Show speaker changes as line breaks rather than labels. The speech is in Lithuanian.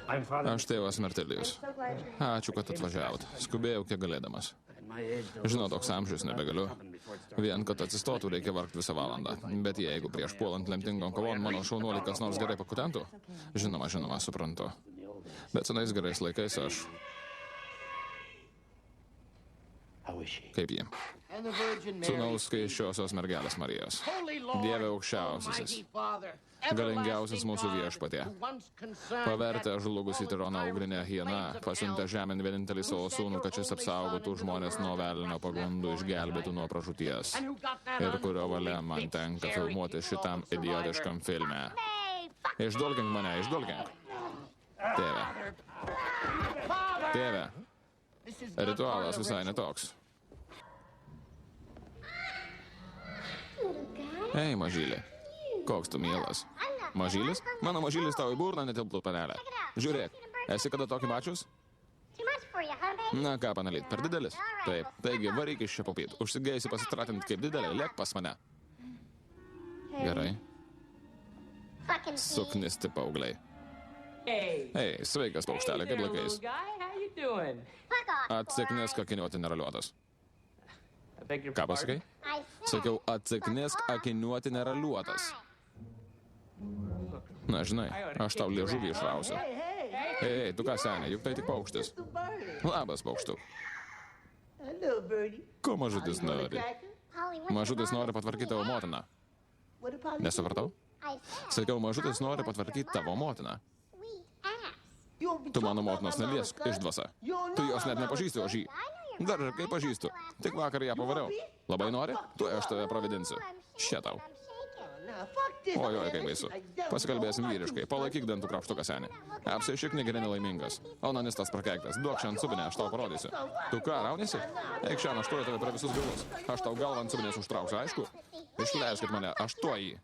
Aš tėvas Mertelijus. Ačiū, kad atvažiavot. Skubėjau, kiek galėdamas. Žinau, toks amžius nebegaliu. Vien, kad atsistotų, reikia vargti visą valandą. Bet jeigu prieš puolant lemtingom kovon mano šaunuolį kas nors gerai pakutentų, žinoma, suprantu. Bet senais gerais laikais aš... Kaip ji? Sūnaus skaičiosios mergelės Marijos. Dieve aukščiausiasis. Galingiausias mūsų viešpatie. Pavertė žlugusį tironą ugrinę hieną, pasiuntė žemėn vienintelį savo sūnų, kad šis apsaugotų žmonės nuo velnio pagundų, išgelbėtų nuo pražūties. Ir kurio valia man tenka filmuoti šitam idiotiškam filme. Išdulkink mane, išdulkink. Tėve. Tėve. Ritualas visai netoks. Ei, mažylė. Koks tu mielas. Mažylis? Mano mažylis tau į burną netilptų panelę. Žiūrėk, esi kada tokį mačius? Na ką, panalyt, per didelis? Taip, taigi varyk iš čia popyt. Užsigėjusi pasitratint kaip didelė, lėk pas mane. Gerai. Suknisti paaugliai. Ei, sveikas paukštelė, kaip laikais? Atsiknisk akiniuoti neraliuotas. Ką pasakai? Sakiau, atsiknisk akiniuoti neraliuotas. Na, žinai, aš tau liežuvį išrausiu. Ei, tu ką, senė, juk tai tik paukštis. Labas, paukštuk. Ko mažutis nori? Mažutis nori patvarkyti tavo motiną. Nesupratau? Sakiau, mažutis nori patvarkyti tavo motiną. Tu mano motinos neliesk, išdvasa. Tu jos net nepažįsti, o žį. Dar ir kaip pažįstu. Tik vakar ją pavariau. Labai nori? Tuoj aš tave pravedinsiu. Še tau. Ojoj, kaip baisu. Pasikalbėsim vyriškai. Palaikyk dantų krapštuką, senį. Apsišik negeri nelaimingas. Onanistas prakeiktas. Duok šiandien subinę, aš tau parodysiu. Tu ką, rauniesi? Eik šiandien, aš tuoju tave prie visus galus. Aš tau galvą ant subinės užtrauksiu, aišku? Išleiskit mane, aš tuoj jį.